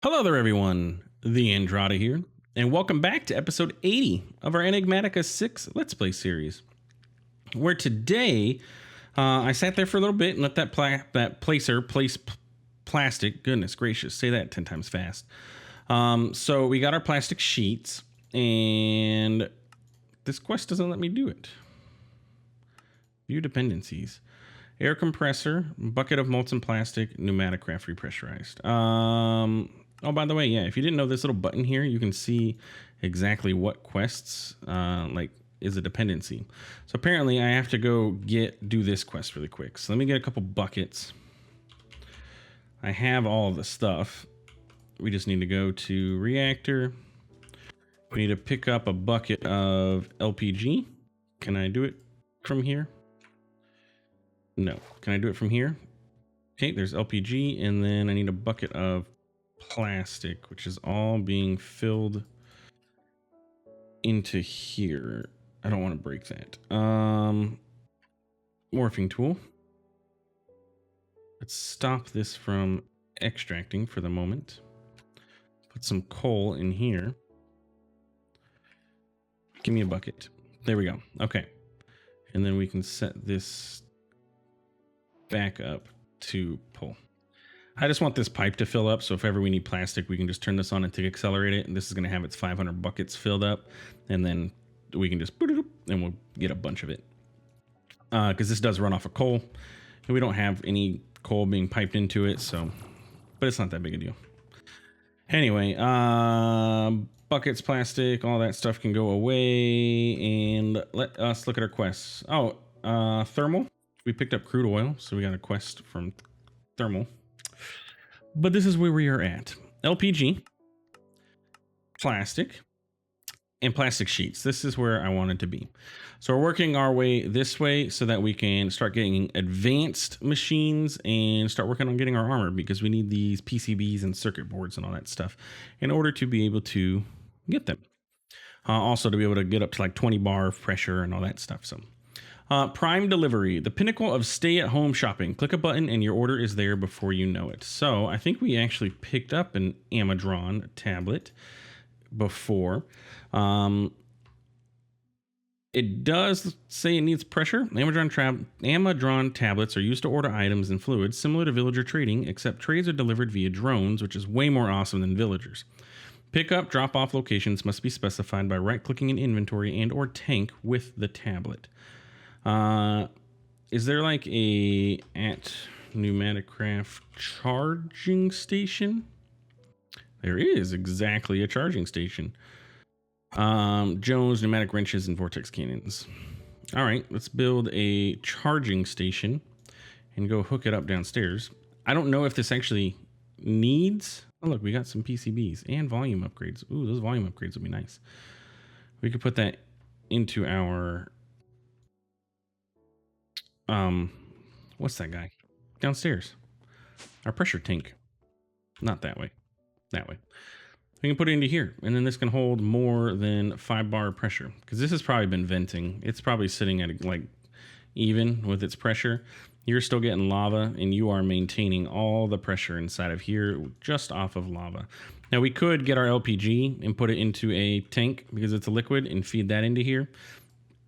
Hello there, everyone. TheAndrata here, and welcome back to episode 80 of our Enigmatica 6 Let's Play series. Where today, I sat there for a little bit and let that placer place plastic. Goodness gracious, say that 10 times fast. So we got our plastic sheets, and this quest doesn't let me do it. View dependencies. Air compressor, bucket of molten plastic, Pneumaticraft repressurized. Oh, by the way, yeah, if you didn't know this little button here, you can see exactly what quests is a dependency. So apparently I have to go do this quest really quick. So let me get a couple buckets. I have all of the stuff. We just need to go to reactor. We need to pick up a bucket of LPG. Can I do it from here? No. Can I do it from here? Okay, there's LPG, and then I need a bucket of plastic, which is all being filled into here. I don't want to break that. Morphing tool. Let's stop this from extracting for the moment. Put some coal in here. Give me a bucket. There we go. Okay. And then we can set this back up to pull. I just want this pipe to fill up, so if ever we need plastic, we can just turn this on and to accelerate it, and this is going to have its 500 buckets filled up, and then we can just put it up, and we'll get a bunch of it. Because this does run off of coal, and we don't have any coal being piped into it, so, but it's not that big a deal. Anyway, buckets, plastic, all that stuff can go away, and let us look at our quests. Oh, thermal. We picked up crude oil, so we got a quest from thermal. But this is where we are at. LPG, plastic, and plastic sheets. This is where I wanted to be. So we're working our way this way so that we can start getting advanced machines and start working on getting our armor, because we need these PCBs and circuit boards and all that stuff in order to be able to get them. Also to be able to get up to like 20 bar of pressure and all that stuff. So Prime delivery, the pinnacle of stay-at-home shopping. Click a button and your order is there before you know it. So I think we actually picked up an Amadron tablet before. It does say it needs pressure. Amadron tablets are used to order items and fluids similar to villager trading, except trades are delivered via drones, which is way more awesome than villagers. Pick-up, drop-off locations must be specified by right-clicking an inventory and or tank with the tablet. Is there like a at Pneumaticraft charging station? There is exactly a charging station. Jones, pneumatic wrenches, and vortex cannons. All right, let's build a charging station and go hook it up downstairs. I don't know if this actually needs. Oh, look, we got some PCBs and volume upgrades. Ooh, those volume upgrades would be nice. We could put that into our what's that guy downstairs? Our pressure tank. Not that way, that way. We can put it into here, and then this can hold more than 5 bar pressure, because this has probably been venting. It's probably sitting at like even with its pressure. You're still getting lava, and you are maintaining all the pressure inside of here just off of lava. Now we could get our LPG and put it into a tank because it's a liquid and feed that into here.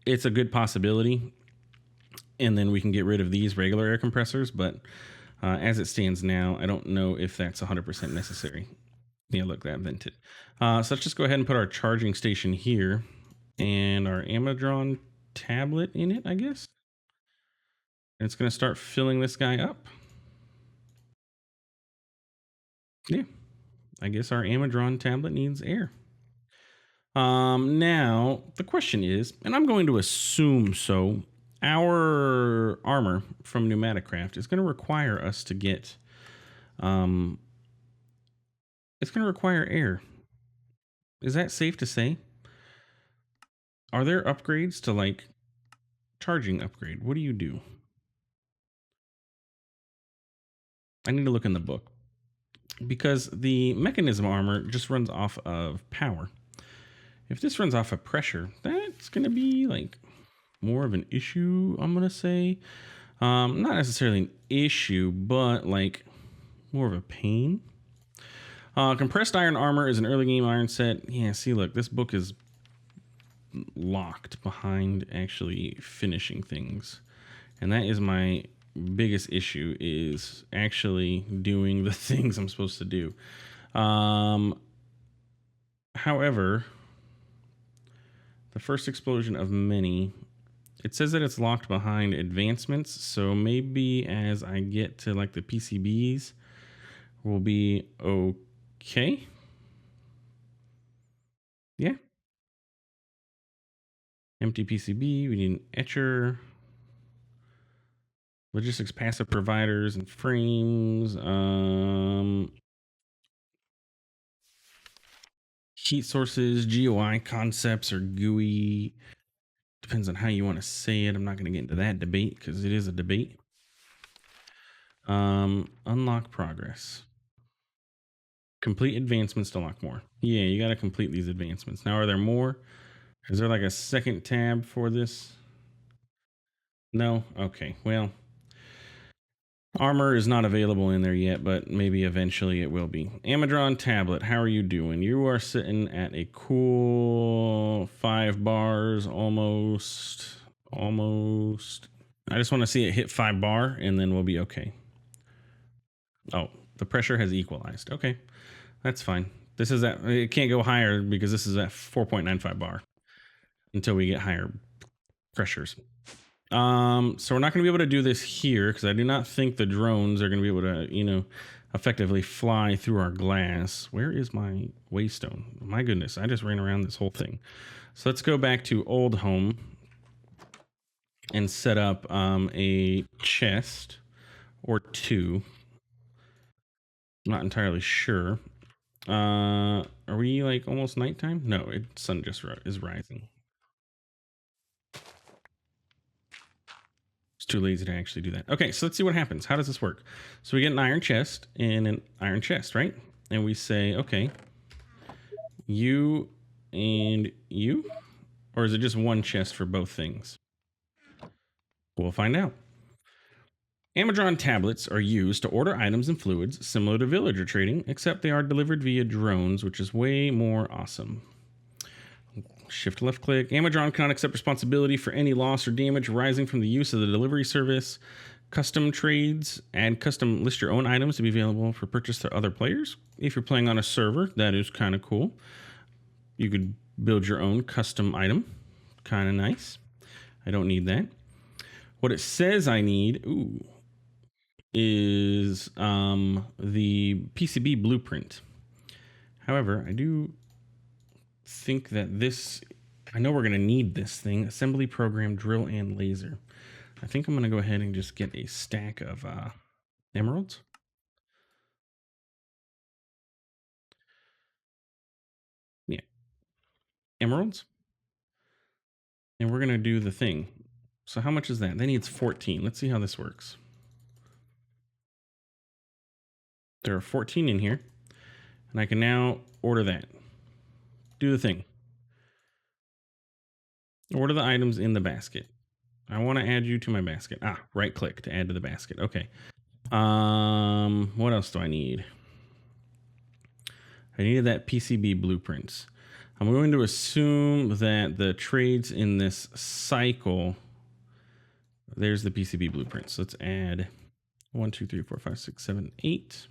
It's a good possibility. And then we can get rid of these regular air compressors, but as it stands now, I don't know if that's 100% necessary. Yeah, look, that vented. So let's just go ahead and put our charging station here and our Amadron tablet in it, I guess. And it's going to start filling this guy up. Yeah, I guess our Amadron tablet needs air. Now, the question is, and I'm going to assume so, our armor from Pneumaticraft is going to require us to get, it's going to require air. Is that safe to say? Are there upgrades to like charging upgrade? What do you do? I need to look in the book, because the mechanism armor just runs off of power. If this runs off of pressure, that's going to be like more of an issue, I'm gonna say. Not necessarily an issue, but like more of a pain. Compressed iron armor is an early game iron set. Yeah, see, look, this book is locked behind actually finishing things. And that is my biggest issue, is actually doing the things I'm supposed to do. However, the first explosion of many, it says that it's locked behind advancements. So maybe as I get to like the PCBs, we'll be okay. Yeah. Empty PCB, we need an etcher. Logistics passive providers and frames. Heat sources, GUI concepts, or GUI. Depends on how you want to say it. I'm not going to get into that debate because it is a debate. Unlock progress. Complete advancements to lock more. Yeah, you got to complete these advancements. Now, are there more? Is there like a second tab for this? No? Okay, well, armor is not available in there yet, but maybe eventually it will be. Amadron tablet, how are you doing? You are sitting at a cool 5 bars, almost. I just want to see it hit 5 bar, and then we'll be okay. Oh, the pressure has equalized. Okay, that's fine. This is at, it can't go higher because this is at 4.95 bar until we get higher pressures. So we're not going to be able to do this here because I do not think the drones are going to be able to, you know, effectively fly through our glass. Where is my waystone? My goodness, I just ran around this whole thing. So let's go back to old home and set up a chest or 2. I'm not entirely sure. Are we like almost nighttime? No, sun just is rising. It's too lazy to actually do that. Okay, so let's see what happens. How does this work? So we get an iron chest and an iron chest, right? And we say, okay, you and you? Or is it just one chest for both things? We'll find out. Amadron tablets are used to order items and fluids similar to villager trading, except they are delivered via drones, which is way more awesome. Shift left click. Amadron cannot accept responsibility for any loss or damage arising from the use of the delivery service. Custom trades. Add custom list your own items to be available for purchase to other players. If you're playing on a server, that is kind of cool. You could build your own custom item. Kind of nice. I don't need that. What it says I need, is the PCB blueprint. However, I do think that this, I know we're going to need this thing: assembly program, drill, and laser. I think I'm going to go ahead and just get a stack of emeralds. Yeah, emeralds. And we're going to do the thing. So how much is that? That needs 14. Let's see how this works. There are 14 in here, and I can now order that. Do the thing. Order the items in the basket. I want to add you to my basket. Right click to add to the basket. Okay. What else do I need? I needed that PCB blueprints. I'm going to assume that the trades in this cycle, there's the PCB blueprints. Let's add 1, 2, 3, 4, 5, 6, 7, 8.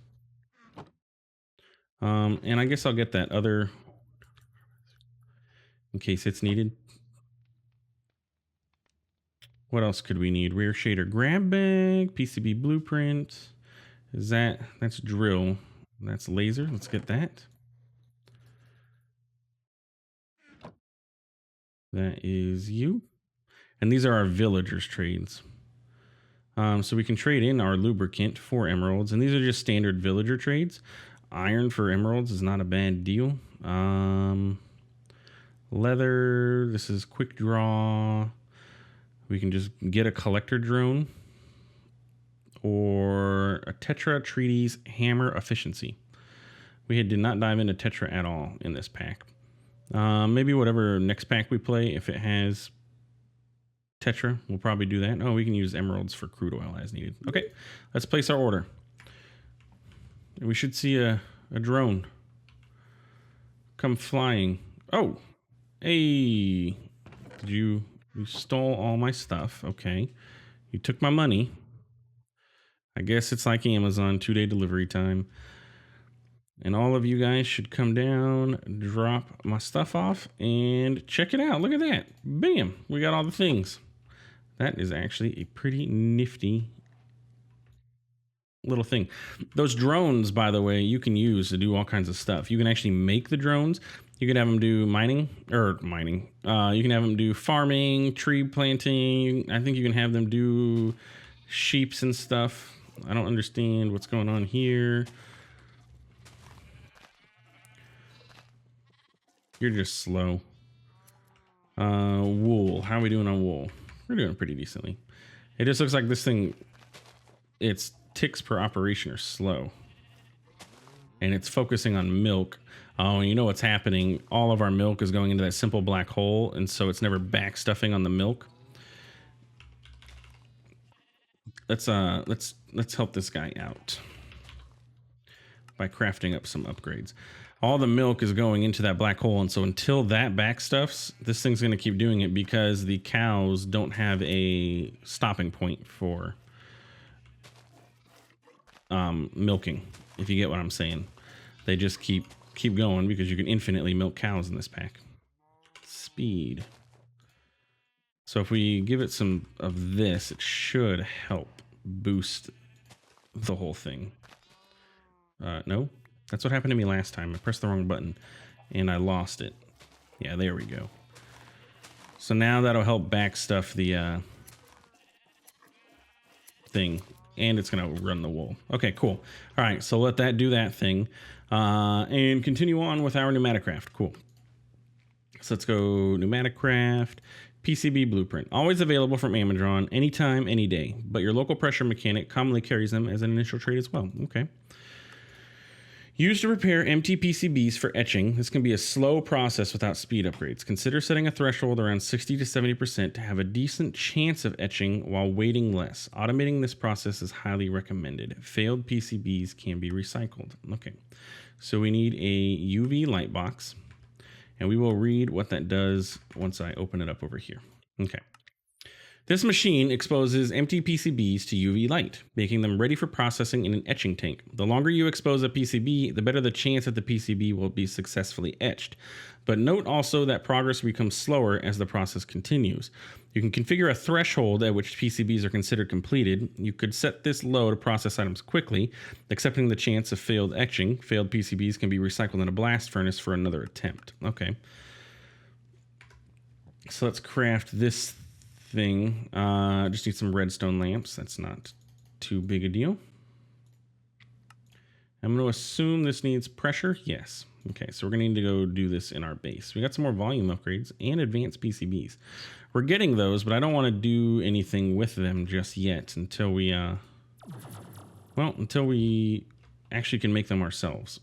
And I guess I'll get that other in case it's needed. What else could we need? Rear shader grab bag, PCB blueprint. That's drill. That's laser. Let's get that. That is you. And these are our villagers trades. So we can trade in our lubricant for emeralds. And these are just standard villager trades. Iron for emeralds is not a bad deal. Leather. This is quick draw. We can just get a collector drone. Or a Tetra Treaties Hammer Efficiency. We did not dive into Tetra at all in this pack. Maybe whatever next pack we play, if it has Tetra, we'll probably do that. Oh, we can use emeralds for crude oil as needed. Okay, let's place our order. We should see a drone. come flying. Oh, hey, you stole all my stuff. Okay, you took my money. I guess it's like Amazon, 2-day delivery time. And all of you guys should come down, drop my stuff off, and check it out. Look at that. Bam, we got all the things. That is actually a pretty nifty little thing. Those drones, by the way, you can use to do all kinds of stuff. You can actually make the drones. You can have them do mining. You can have them do farming, tree planting. I think you can have them do sheeps and stuff. I don't understand what's going on here. You're just slow. Wool. How are we doing on wool? We're doing pretty decently. It just looks like this thing, its ticks per operation are slow. And it's focusing on milk. Oh, you know what's happening? All of our milk is going into that simple black hole, and so it's never back stuffing on the milk. Let's help this guy out by crafting up some upgrades. All the milk is going into that black hole, and so until that back stuffs, this thing's going to keep doing it because the cows don't have a stopping point for milking, if you get what I'm saying. They just keep going because you can infinitely milk cows in this pack. Speed. So if we give it some of this, it should help boost the whole thing. No, that's what happened to me last time. I pressed the wrong button and I lost it. Yeah, there we go. So now that'll help back stuff the thing, and it's gonna run the wool. Okay, cool. All right, so let that do that thing, and continue on with our Pneumaticraft. Cool. So let's go Pneumaticraft. PCB blueprint, always available from Amadron, anytime, any day, but your local pressure mechanic commonly carries them as an initial trade as well. Okay. Used to repair empty PCBs for etching. This can be a slow process without speed upgrades. Consider setting a threshold around 60 to 70% to have a decent chance of etching while waiting less. Automating this process is highly recommended. Failed PCBs can be recycled. Okay, so we need a UV light box, and we will read what that does once I open it up over here. Okay. This machine exposes empty PCBs to UV light, making them ready for processing in an etching tank. The longer you expose a PCB, the better the chance that the PCB will be successfully etched. But note also that progress becomes slower as the process continues. You can configure a threshold at which PCBs are considered completed. You could set this low to process items quickly, accepting the chance of failed etching. Failed PCBs can be recycled in a blast furnace for another attempt. Okay. So let's craft this thing. Just need some redstone lamps. That's not too big a deal. I'm going to assume this needs pressure. Yes. Okay, so we're going to need to go do this in our base. We got some more volume upgrades and advanced PCBs. We're getting those, but I don't want to do anything with them just yet until we until we actually can make them ourselves.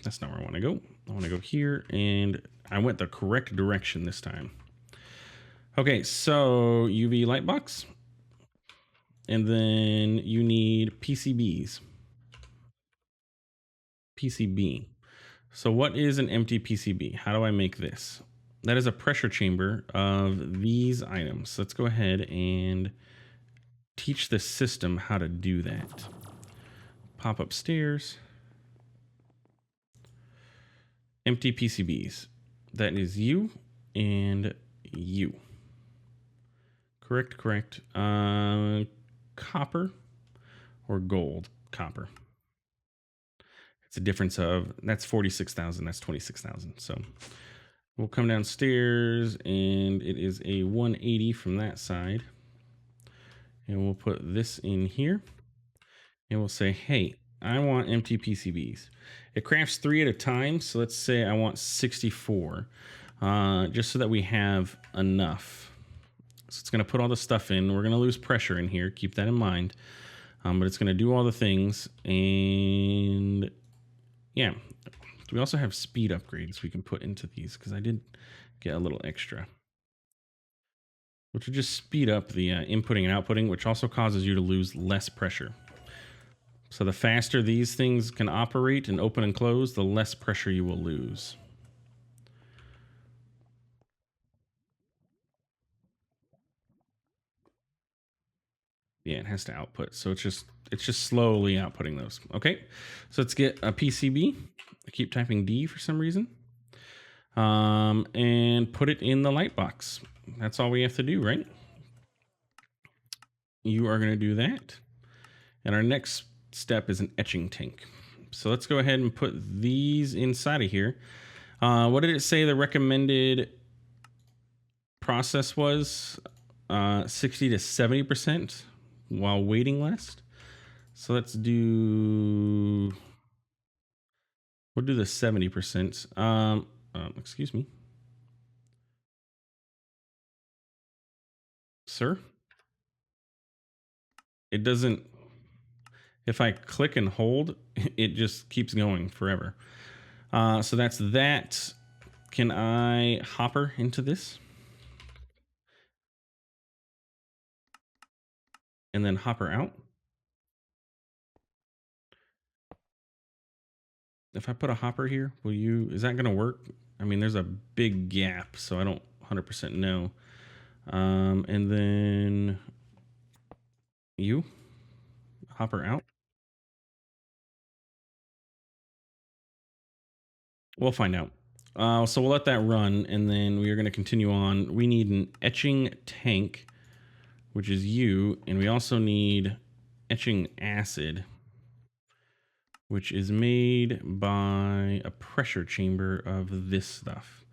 That's not where I want to go. I want to go here, and I went the correct direction this time. Okay, so UV light box, and then you need PCBs. PCB. So what is an empty PCB? How do I make this? That is a pressure chamber of these items. Let's go ahead and teach the system how to do that. Pop upstairs. Empty PCBs. That is you and you. Correct. Copper or gold? Copper. It's a difference of, that's 46,000, that's 26,000. So we'll come downstairs, and it is a 180 from that side. And we'll put this in here, and we'll say, hey, I want empty PCBs. It crafts 3 at a time, so let's say I want 64, just so that we have enough. So it's going to put all the stuff in. We're going to lose pressure in here. Keep that in mind. But it's going to do all the things. And yeah, we also have speed upgrades we can put into these, because I did get a little extra, which will just speed up the inputting and outputting, which also causes you to lose less pressure. So the faster these things can operate and open and close, the less pressure you will lose. Yeah, it has to output. So it's just slowly outputting those. Okay, so let's get a PCB. I keep typing D for some reason. And put it in the light box. That's all we have to do, right? You are going to do that. And our next step is an etching tank. So let's go ahead and put these inside of here. What did it say the recommended process was? 60 to 70% while waiting list. So let's do, we'll do the 70%. Excuse me. Sir? It doesn't, if I click and hold, it just keeps going forever. So that's that. Can I hopper into this? And then hopper out? If I put a hopper here, is that gonna work? I mean, there's a big gap, so I don't 100% know. And then you hopper out. We'll find out. So we'll let that run, and then we are going to continue on. We need an etching tank, which is you, and we also need etching acid, which is made by a pressure chamber of this stuff.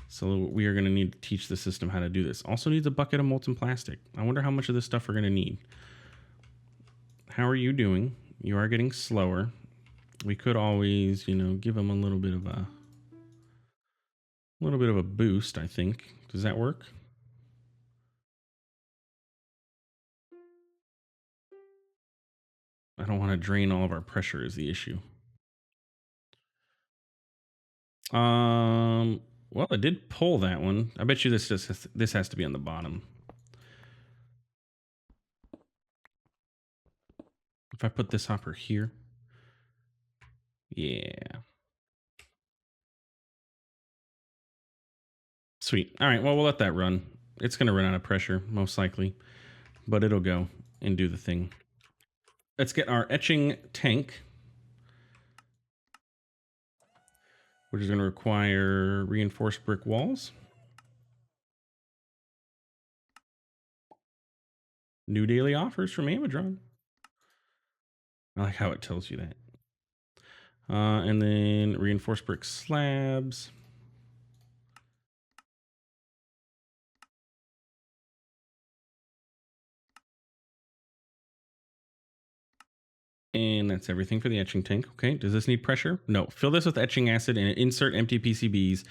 So we are going to need to teach the system how to do this. Also needs a bucket of molten plastic. I wonder how much of this stuff we're going to need. How are you doing? You are getting slower. We could always, give them a little bit of a boost, I think. Does that work? I don't want to drain all of our pressure is the issue. Well, it did pull that one. I bet you this has to be on the bottom. If I put this hopper here. Yeah. Sweet. All right, well, we'll let that run. It's going to run out of pressure, most likely, but it'll go and do the thing. Let's get our etching tank, which is going to require reinforced brick walls. New daily offers from Amadron. I like how it tells you that. And then reinforced brick slabs. And that's everything for the etching tank. Okay, does this need pressure? No. Fill this with etching acid and insert empty PCBs,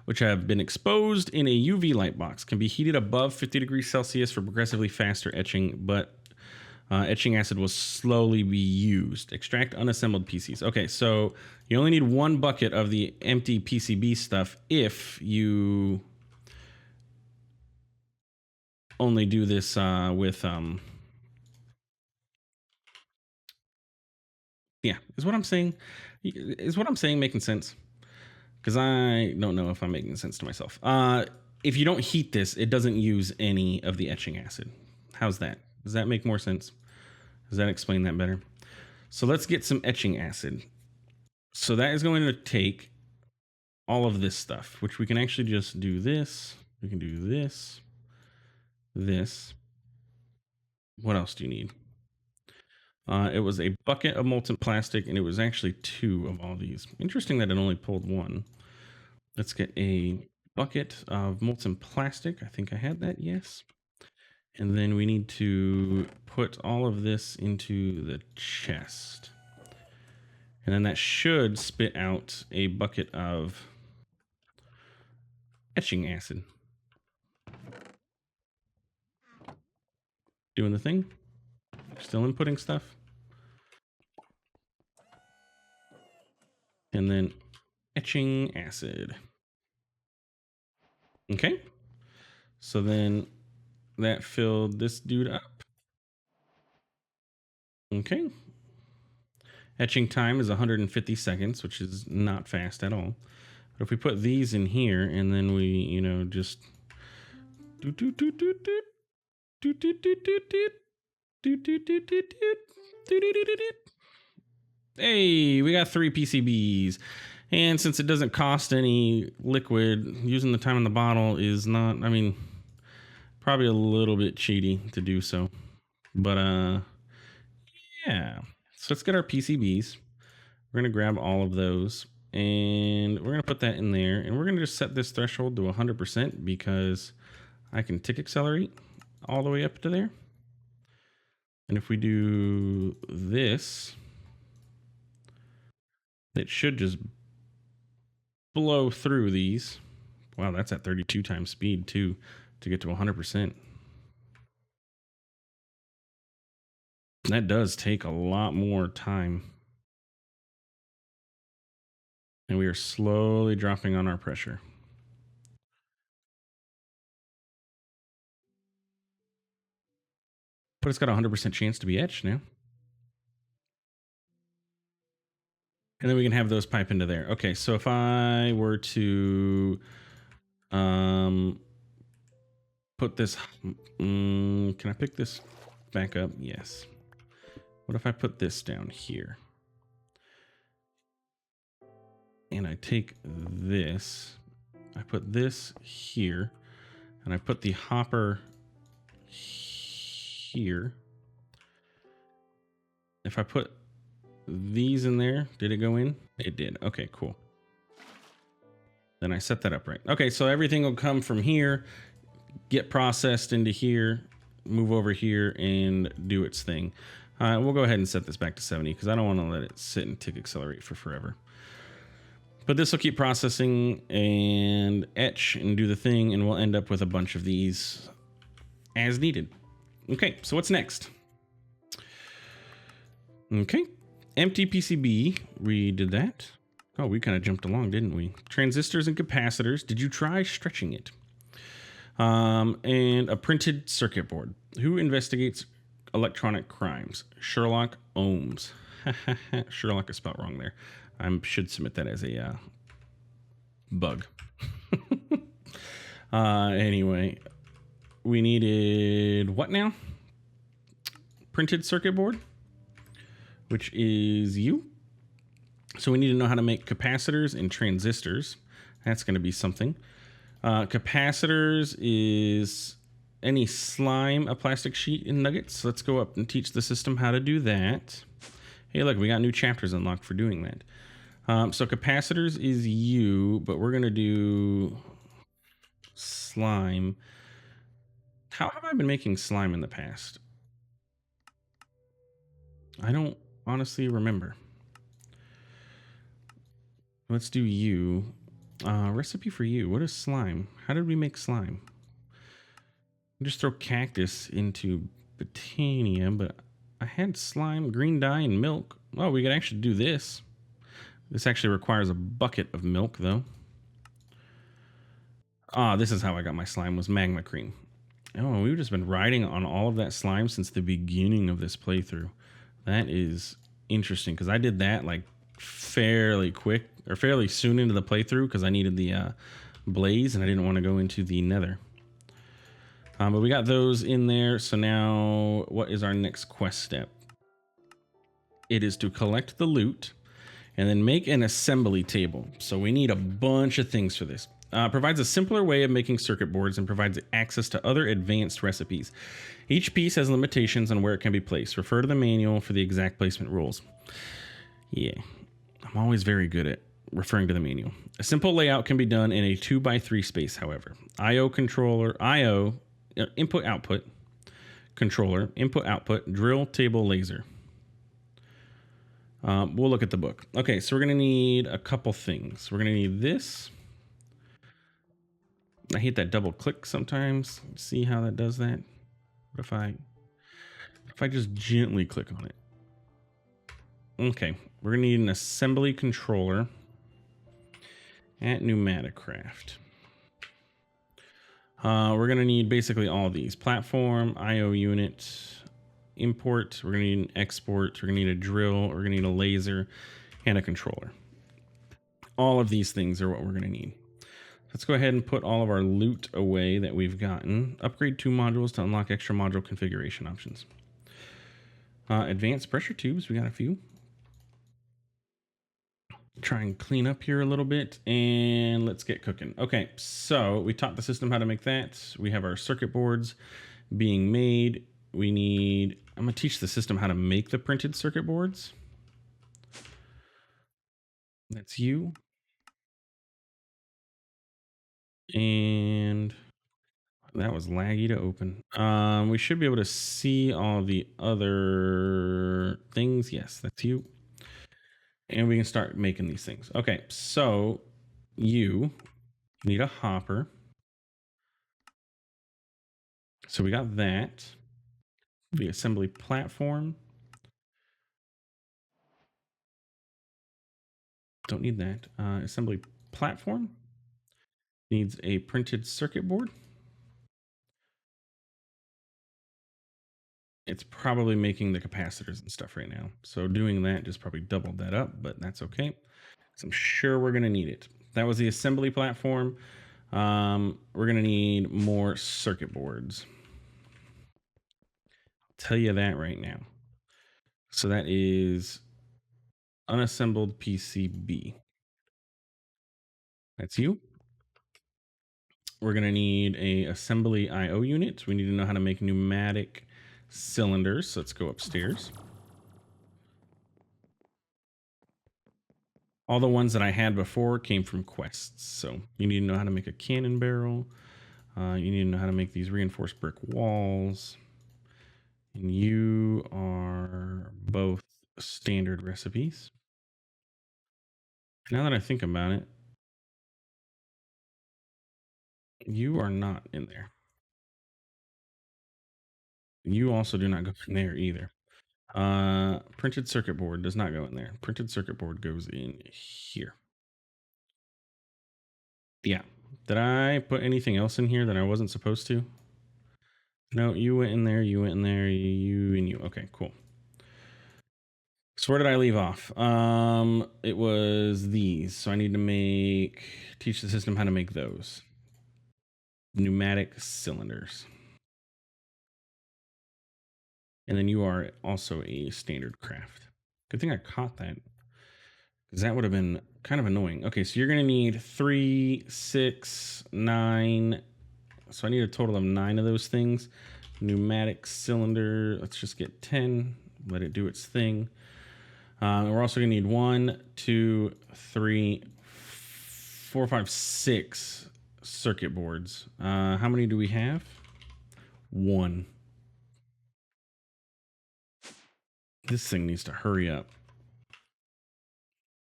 which have been exposed in a UV light box. Can be heated above 50 degrees Celsius for progressively faster etching, but etching acid will slowly be used. Extract unassembled PCs. Okay, so you only need one bucket of the empty PCB stuff if you only do this with... Yeah, is what I'm saying making sense? Because I don't know if I'm making sense to myself. If you don't heat this, it doesn't use any of the etching acid. How's that? Does that make more sense? Does that explain that better? So let's get some etching acid. So that is going to take all of this stuff, which we can actually just do this. We can do this. This. What else do you need? It was a bucket of molten plastic, and it was actually 2 of all these. Interesting that it only pulled 1. Let's get a bucket of molten plastic. I think I had that, yes. And then we need to put all of this into the chest. And then that should spit out a bucket of etching acid. Doing the thing. Still inputting stuff. And then etching acid. Okay. So then that filled this dude up. Okay. Etching time is 150 seconds, which is not fast at all. But if we put these in here and then we, just Hey, we got 3 PCBs. And since it doesn't cost any liquid, using the time in the bottle is not, I mean, probably a little bit cheaty to do so. But yeah. So let's get our PCBs. We're going to grab all of those and we're going to put that in there, and we're going to just set this threshold to 100% because I can tick accelerate all the way up to there. And if we do this, it should just blow through these. Wow, that's at 32 times speed too to get to 100%. That does take a lot more time. And we are slowly dropping on our pressure. But it's got a 100% chance to be etched now. And then we can have those pipe into there. Okay, so if I were to put this, can I pick this back up? Yes. What if I put this down here? And I take this, I put this here, and I put the hopper here. If I put these in there, did it go in? It did. Okay, cool. Then I set that up right. Okay, so everything will come from here, get processed into here, move over here, and do its thing. We'll go ahead and set this back to 70 because I don't want to let it sit and tick accelerate for forever. But this will keep processing and etch and do the thing, and we'll end up with a bunch of these as needed. Okay, so what's next? Okay, empty PCB, we did that. Oh, we kind of jumped along, didn't we? Transistors and capacitors, did you try stretching it? And a printed circuit board. Who investigates electronic crimes? Sherlock Holmes. Sherlock is spelled wrong there. I should submit that as a bug. Anyway, we needed what now? Printed circuit board, which is you. So we need to know how to make capacitors and transistors. That's going to be something. Capacitors is any slime, a plastic sheet, and nuggets. Let's go up and teach the system how to do that. Hey, look, we got new chapters unlocked for doing that. So capacitors is you, but we're going to do slime. How have I been making slime in the past? I don't honestly remember. Let's do you. Recipe for you. What is slime? How did we make slime? Just throw cactus into Botania, but I had slime, green dye, and milk. Oh, we could actually do this. This actually requires a bucket of milk, though. Ah, this is how I got my slime, was magma cream. Oh, we've just been riding on all of that slime since the beginning of this playthrough. That is interesting, because I did that like fairly quick, or fairly soon into the playthrough, because I needed the blaze, and I didn't want to go into the nether. But we got those in there, so now what is our next quest step? It is to collect the loot, and then make an assembly table. So we need a bunch of things for this. Provides a simpler way of making circuit boards and provides access to other advanced recipes. Each piece has limitations on where it can be placed. Refer to the manual for the exact placement rules. Yeah, I'm always very good at referring to the manual. A simple layout can be done in a 2x3 space, however. I/O controller, I/O, input output, controller, input output, drill, table, laser. We'll look at the book. Okay, so we're going to need a couple things. We're going to need this. I hate that double click sometimes. See how that does that? What if I just gently click on it? Okay, we're going to need an assembly controller at Pneumaticraft. We're going to need basically all of these. Platform, I/O unit, import, we're going to need an export, we're going to need a drill, we're going to need a laser, and a controller. All of these things are what we're going to need. Let's go ahead and put all of our loot away that we've gotten. Upgrade 2 modules to unlock extra module configuration options. Advanced pressure tubes, we got a few. Try and clean up here a little bit and let's get cooking. Okay, so we taught the system how to make that. We have our circuit boards being made. We need, I'm gonna teach the system how to make the printed circuit boards. That's you. And that was laggy to open. We should be able to see all the other things. Yes, that's you. And we can start making these things. Okay, so you need a hopper. So we got that. The assembly platform. Don't need that. Assembly platform needs a printed circuit board. It's probably making the capacitors and stuff right now. So doing that just probably doubled that up, but that's okay. So I'm sure we're going to need it. That was the assembly platform. We're going to need more circuit boards. I'll tell you that right now. So that is unassembled PCB. That's you. We're going to need a assembly IO unit. We need to know how to make pneumatic cylinders. So let's go upstairs. All the ones that I had before came from quests. So you need to know how to make a cannon barrel. You need to know how to make these reinforced brick walls. And you are both standard recipes. Now that I think about it, you are not in there. You also do not go in there either. Printed circuit board does not go in there. Printed circuit board goes in here. Yeah. Did I put anything else in here that I wasn't supposed to? No, you went in there, you went in there, you and you. Okay, cool. So where did I leave off? It was these. So I need to teach the system how to make those. Pneumatic cylinders. And then you are also a standard craft. Good thing I caught that, because that would have been kind of annoying. Okay, so you're going to need 3, 6, 9. So I need a total of 9 of those things. Pneumatic cylinder. Let's just get 10. Let it do its thing. And we're also going to need 1, 2, 3, 4, 5, 6 circuit boards. How many do we have? 1. This thing needs to hurry up.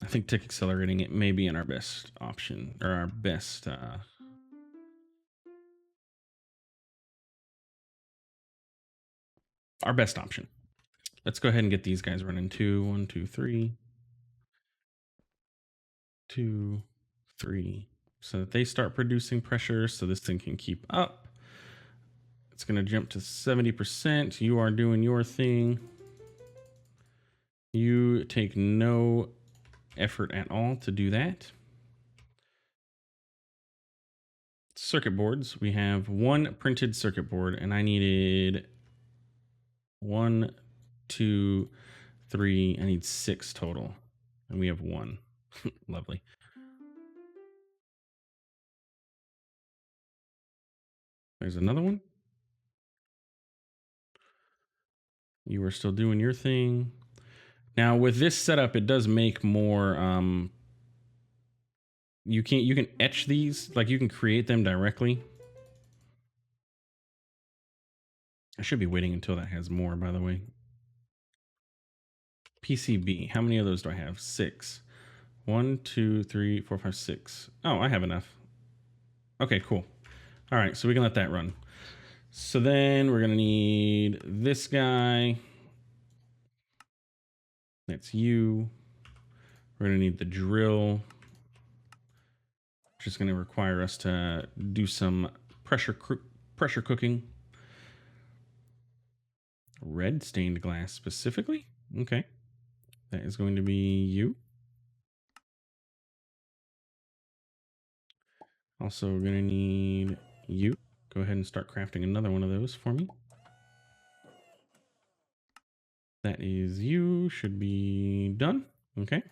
I think tick accelerating it may be in our best option, or our best option. Let's go ahead and get these guys running. 2, 1, 2, 3, 2, 3, so that they start producing pressure, so this thing can keep up. It's going to jump to 70%. You are doing your thing. You take no effort at all to do that. Circuit boards. We have 1 printed circuit board, and I needed 1, 2, 3. I need 6 total, and we have 1. Lovely. There's another one. You are still doing your thing. Now with this setup, it does make more. You can etch these, like you can create them directly. I should be waiting until that has more, by the way. PCB. How many of those do I have? 6. 1, 2, 3, 4, 5, 6. Oh, I have enough. Okay, cool. All right, so we can let that run. So then we're gonna need this guy. That's you. We're gonna need the drill, which is gonna require us to do some pressure cooking. Red stained glass specifically. Okay, that is going to be you. Also, we're gonna need you. Go ahead and start crafting another one of those for me. That is you. Should be done. Okay.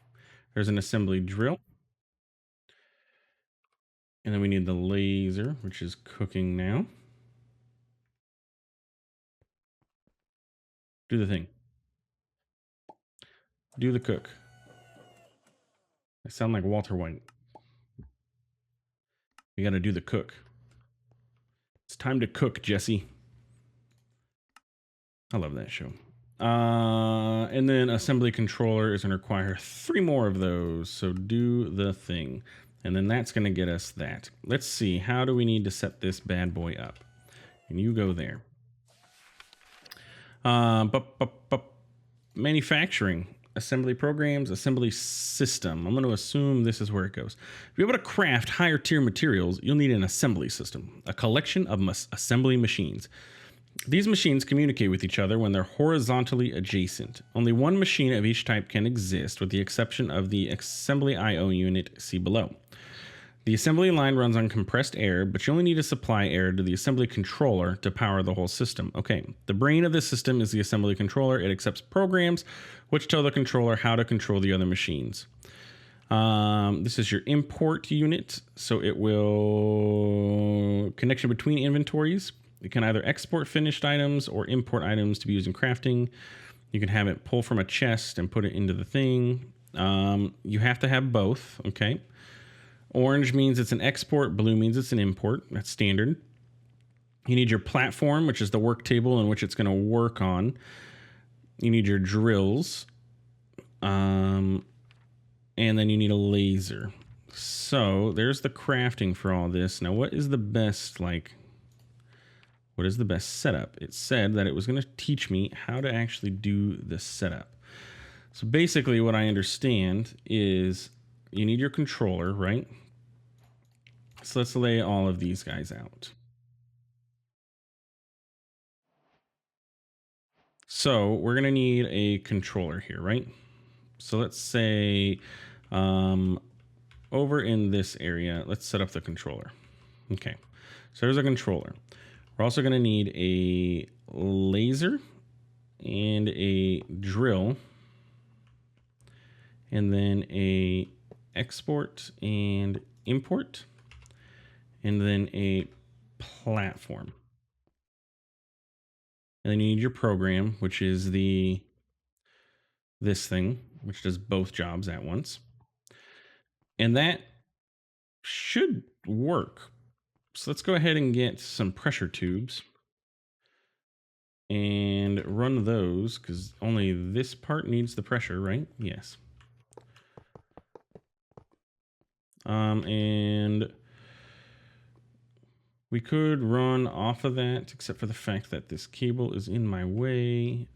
There's an assembly drill. And then we need the laser, which is cooking now. Do the thing. Do the cook. I sound like Walter White. We got to do the cook. It's time to cook, Jesse. I love that show. And then assembly controller is going to require 3 more of those. So do the thing. And then that's going to get us that. Let's see. How do we need to set this bad boy up? And you go there. Manufacturing. Assembly programs, assembly system. I'm going to assume this is where it goes. To be able to craft higher tier materials, you'll need an assembly system, a collection of assembly machines. These machines communicate with each other when they're horizontally adjacent. Only one machine of each type can exist, with the exception of the assembly I/O unit, see below. The assembly line runs on compressed air, but you only need to supply air to the assembly controller to power the whole system. Okay, the brain of the system is the assembly controller. It accepts programs which tell the controller how to control the other machines. This is your import unit, so it will connection between inventories. You can either export finished items or import items to be used in crafting. You can have it pull from a chest and put it into the thing. You have to have both, okay? Orange means it's an export, blue means it's an import. That's standard. You need your platform, which is the work table in which it's going to work on. You need your drills. And then you need a laser. So there's the crafting for all this. Now, what is the best setup? It said that it was going to teach me how to actually do the setup. So basically what I understand is you need your controller, right? So let's lay all of these guys out. So we're going to need a controller here, right? So let's say over in this area, let's set up the controller. Okay, so there's a controller. We're also going to need a laser and a drill, and then a export and import, and then a platform. And then you need your program, which is this thing, which does both jobs at once. And that should work. So let's go ahead and get some pressure tubes and run those, because only this part needs the pressure, right? Yes. And we could run off of that, except for the fact that this cable is in my way.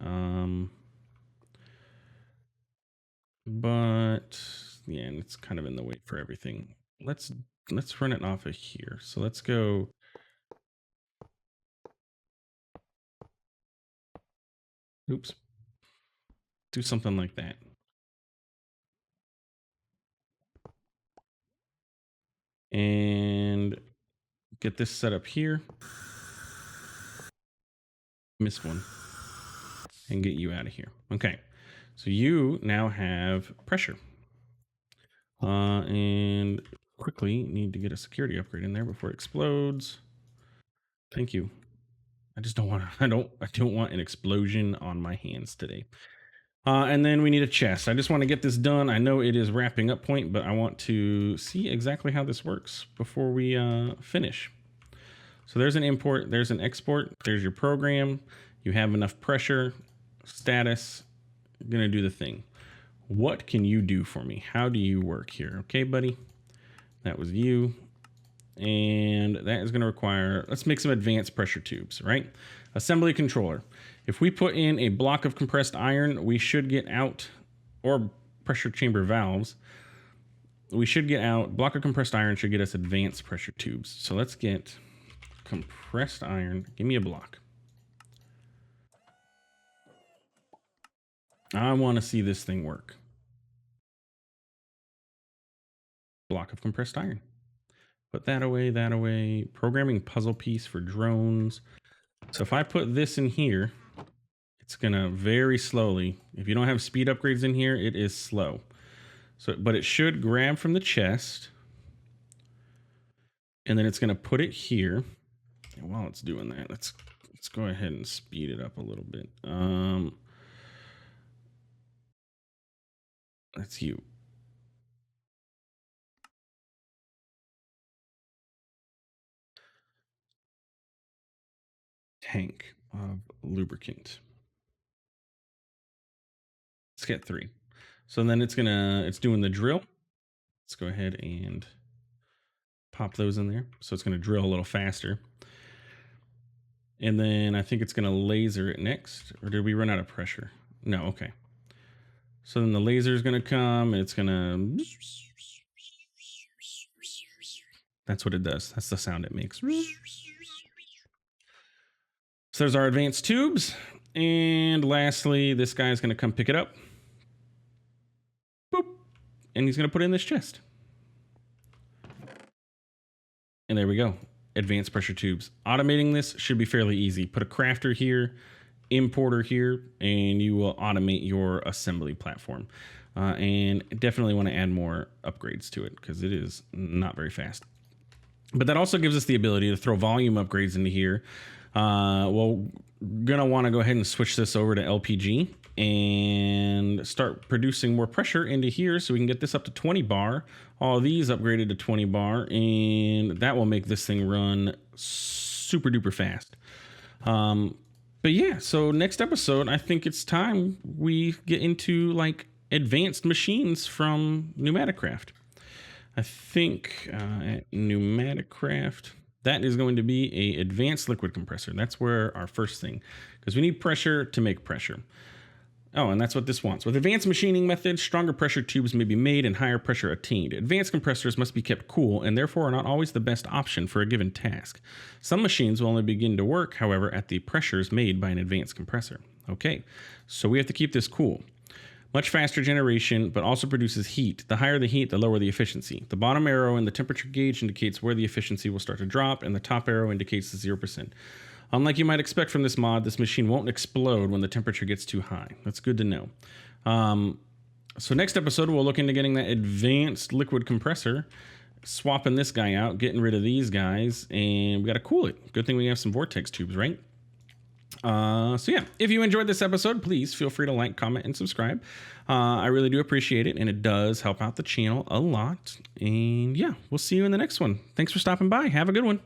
But yeah, and it's kind of in the way for everything. Let's run it off of here. So let's go. Oops. Do something like that. And get this set up here. Miss one. And get you out of here. Okay. So you now have pressure. And quickly need to get a security upgrade in there before it explodes. Thank you. I just don't want I don't want an explosion on my hands today. And then we need a chest. I just want to get this done. I know it is wrapping up point, but I want to see exactly how this works before we finish. So there's an import, there's an export, there's your program. You have enough pressure, status, gonna do the thing. What can you do for me? How do you work here? Okay, buddy, that was you. And that is gonna require, let's make some advanced pressure tubes, right? Assembly controller. If we put in a block of compressed iron, we should get out, or pressure chamber valves, we should get out, block of compressed iron should get us advanced pressure tubes. So let's get compressed iron. Give me a block. I want to see this thing work. Block of compressed iron. Put that away, that away. Programming puzzle piece for drones. So if I put this in here, It's gonna very slowly. If you don't have speed upgrades in here, it is slow. So, but it should grab from the chest, and then it's gonna put it here. And while it's doing that, let's go ahead and speed it up a little bit. That's you. Tank of lubricant. Let's get 3. So then it's doing the drill. Let's go ahead and pop those in there. So it's gonna drill a little faster. And then I think it's gonna laser it next. Or did we run out of pressure? No, okay. So then the laser is gonna come, and it's gonna. That's what it does. That's the sound it makes. So there's our advanced tubes. And lastly, this guy's gonna come pick it up. Boop. And he's gonna put it in this chest. And there we go. Advanced pressure tubes. Automating this should be fairly easy. Put a crafter here, importer here, and you will automate your assembly platform. And definitely want to add more upgrades to it because it is not very fast. But that also gives us the ability to throw volume upgrades into here. Well, gonna want to go ahead and switch this over to LPG and start producing more pressure into here so we can get this up to 20 bar. All of these upgraded to 20 bar, and that will make this thing run super duper fast. But yeah, so next episode, I think it's time we get into like advanced machines from Pneumaticraft. I think at Pneumaticraft, that is going to be a advanced liquid compressor. That's where our first thing, because we need pressure to make pressure. Oh, and that's what this wants. With advanced machining methods, stronger pressure tubes may be made and higher pressure attained. Advanced compressors must be kept cool and therefore are not always the best option for a given task. Some machines will only begin to work, however, at the pressures made by an advanced compressor. Okay, so we have to keep this cool. Much faster generation, but also produces heat. The higher the heat, the lower the efficiency. The bottom arrow in the temperature gauge indicates where the efficiency will start to drop, and the top arrow indicates the 0%. Unlike you might expect from this mod, this machine won't explode when the temperature gets too high. That's good to know. So next episode, we'll look into getting that advanced liquid compressor, swapping this guy out, getting rid of these guys, and we got to cool it. Good thing we have some vortex tubes, right? So yeah, if you enjoyed this episode, please feel free to like, comment, and subscribe. I really do appreciate it, and it does help out the channel a lot. And yeah, we'll see you in the next one. Thanks for stopping by. Have a good one.